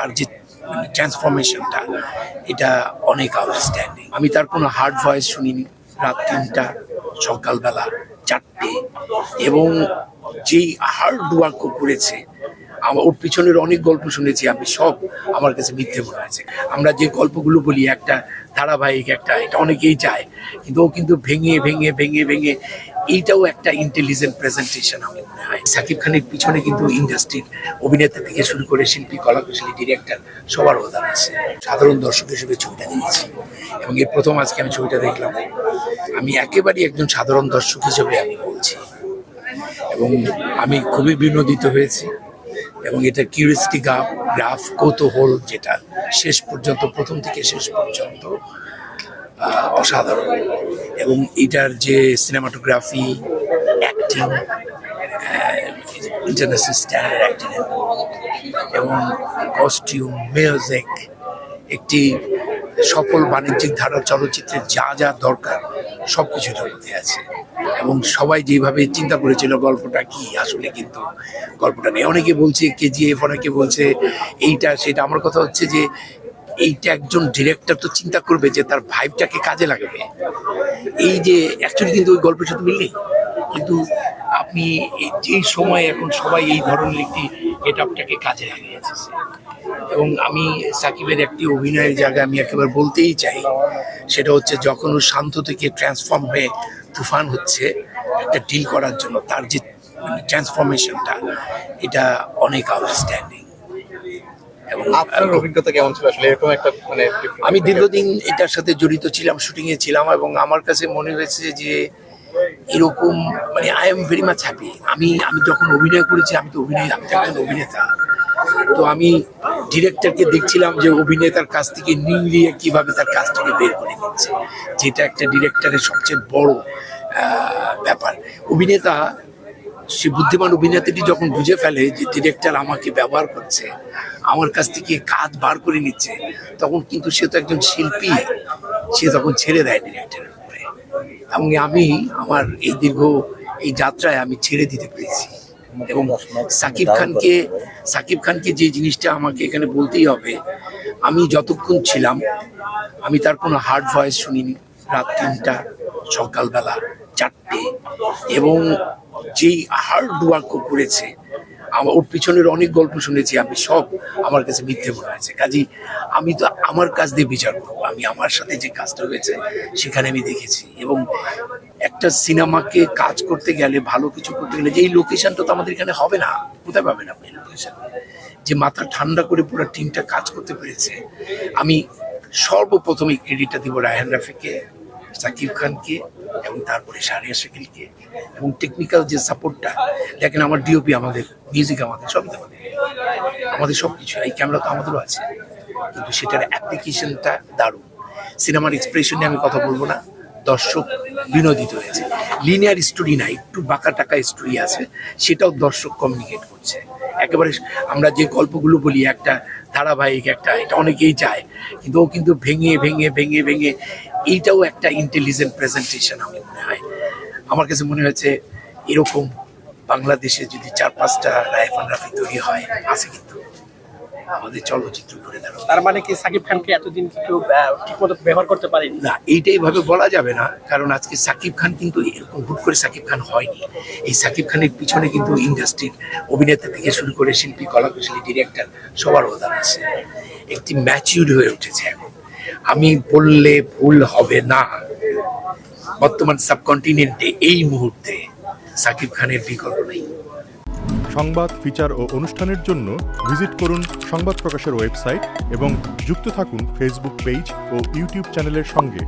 তার যে ট্রান্সফরমেশনটা এটা অনেক আউটস্ট্যান্ডিং। আমি তার কোনো হার্ড ভয়েস শুনিনি রাত 3টা সকালবেলা 4টে, এবং যেই হার্ড ওয়ার্ক করেছে আমার ওর পিছনের অনেক গল্প শুনেছি আমি, সব আমার কাছে মিথ্যে মনে হয়েছে। আমরা যে গল্পগুলো বলি একটা ধারাবাহিক একটা, এটা অনেকেই চায়, কিন্তু ও কিন্তু ভেঙে ভেঙে ভেঙে ভেঙে এইটাও একটা ইন্টেলিজেন্ট প্রেজেন্টেশন আমি মনে হয়। সাকিব খানের পিছনে কিন্তু ইন্ডাস্ট্রির অভিনেতা থেকে শুরু করে শিল্পী, কলাকুশলী, ডিরেক্টর সবার অবদান আছে। সাধারণ দর্শক হিসেবে ছবিটা দেখেছি এবং এর প্রথম আজকে আমি ছবিটা দেখলাম। আমি একেবারেই একজন সাধারণ দর্শক হিসেবে আমি বলছি, এবং আমি খুবই বিনোদিত হয়েছি। এবং এটা কিউরিয়াসিটি গ্রাফ কৌতূহল, যেটা শেষ পর্যন্ত, প্রথম থেকে শেষ পর্যন্ত অসাধারণ। এবং এটার যে cinematography, acting, international standard acting, এবং কস্টিউম, মিউজিক, একটি সফল বাণিজ্যিক ধারা চলচ্চিত্রের যা যা দরকার সব কিছুটার মধ্যে আছে। এবং সবাই যেভাবে চিন্তা করেছিল গল্পটা কি, আসলে কিন্তু গল্পটা নেই। অনেকে বলছে কেজিএফ, অনেকে বলছে এইটা সেটা। আমার কথা হচ্ছে যে এইটা একজন ডিরেক্টর তো চিন্তা করবে যে তার ভাইবটাকে কাজে লাগাবে। এই যে অ্যাকচুয়ালি কিন্তু ওই গল্পের সাথে মিললেই, কিন্তু আপনি যেই সময় এখন সবাই এই ধরনের একটি গেটআপটাকে কাজে লাগিয়েছে। এবং আমি সাকিবের একটি অভিনয়ের জায়গায় আমি একেবারে বলতেই চাই, সেটা হচ্ছে যখন ও শান্ত থেকে ট্রান্সফর্ম হয়ে তুফান হচ্ছে একটা ডিল করার জন্য, তার যে ট্রান্সফরমেশনটা এটা অনেক আউটস্ট্যান্ডিং। এবং আপনার অভিজ্ঞতা কেমন ছিল আসলে এরকম একটা আমি দীর্ঘদিন এটার সাথে জড়িত ছিলাম, শুটিংয়ে ছিলাম, এবং আমার কাছে মনে হয়েছে যে এরকম I am very much happy. আমি যখন অভিনয় করেছি, আমি তো একজন অভিনেতা, তো আমি ডিরেক্টরকে দেখছিলাম যে অভিনেতার কাছ থেকে নিংড়িয়ে কিভাবে তার কাজটাকে বের করে নিচ্ছে, যেটা একটা ডিরেক্টরের সবচেয়ে বড় ব্যাপার। অভিনেতা, সে বুদ্ধিমান অভিনেতাটি যখন বুঝে ফেলে যে ডিরেক্টর আমাকে ব্যবহার করছে, আমার কাছ থেকে কাজ বার করে নিচ্ছে, তখন কিন্তু সে তো একজন শিল্পী, সে তখন ছেড়ে দেয় ডিরেক্টরের উপরে। এবং আমি আমার এই দীর্ঘ এই যাত্রায় আমি ছেড়ে দিতে পেরেছি। এবং সাকিব খানকে যে জিনিসটা আমাকে এখানে বলতেই হবে, আমি যতক্ষণ ছিলাম আমি তার কোনো হার্ড ভয়েস শুনিনি রাত 3টা সকালবেলা 4টে, এবং যেই হার্ড ওয়ার্ক করেছে আমার ওর পিছনের অনেক গল্প শুনেছি আমি, সব আমার কাছে মিথ্যে মনে হয়েছে। কাজেই আমি তো আমার কাজ দিয়ে বিচার করবো, আমি আমার সাথে যে কাজটা হয়েছে সেখানে আমি দেখেছি। এবং একটা সিনেমাকে কাজ করতে গেলে, ভালো কিছু করতে গেলে, যে এই লোকেশনটা তো আমাদের এখানে হবে না, কোথায় পাবেন আপনি লোকেশন? যে মাথা ঠান্ডা করে পুরো টিমটা কাজ করতে পেরেছে। আমি সর্বপ্রথম এই ক্রেডিটটা দিব রায়হান রাফিকে, সাকিব খানকে, এবং তারপরে শাহরিয়ার শাকিলকে। এবং টেকনিক্যাল যে সাপোর্টটা দেখেন, আমার ডিওপি আমাদের, মিউজিক আমাদের, সবই আমাদের সব কিছু, এই ক্যামেরা তো আমাদেরও আছে, কিন্তু সেটার অ্যাপ্লিকেশনটা দারুণ। সিনেমার এক্সপ্রেশন নিয়ে আমি কথা বলবো না, দর্শক বিনোদিত হয়েছে। লিনিয়ার স্টোরি না, একটু বাঁকা টাকা স্টোরি আছে, সেটাও দর্শক কমিউনিকেট করছে। একেবারে আমরা যে গল্পগুলো বলি একটা ধারাবাহিক একটা, এটা অনেকেই চায়, কিন্তু ও কিন্তু ভেঙে ভেঙে ভেঙে ভেঙে এইটাও একটা ইন্টেলিজেন্ট প্রেজেন্টেশন আমি মনে হয়। আমার কাছে মনে হয়েছে এরকম বাংলাদেশে যদি 4-5টা রায়হান রাফি তৈরি হয়, আছে কিন্তু আমাদের চলচ্চিত্র করে দাঁড়াবে। তার মানে কি সাকিব খানকে এতদিন কি কেউ ঠিকমতো ব্যবহার করতে পারেনি? না, এইটাই ভাবে বলা যাবে না, কারণ আজকে সাকিব খান কিন্তু এরকম হুট করে সাকিব খান হয়নি। এই সাকিব খানের পিছনে কিন্তু ইন্ডাস্ট্রির অভিনেতা থেকে শুরু করে শিল্পী, কলাকুশলী, ডিরেক্টর সবার অবদান আছে। একটি ম্যাচিউরড হয়ে উঠেছে এখন। আমি বললে ভুল হবে না, বর্তমান সাবকন্টিনেন্টে এই মুহূর্তে সাকিব খানের বিকল্প নেই। সংবাদ, ফিচার ও অনুষ্ঠানের জন্য ভিজিট করুন সংবাদ প্রকাশের ওয়েবসাইট এবং যুক্ত থাকুন ফেসবুক পেজ ও ইউটিউব চ্যানেলের সঙ্গে।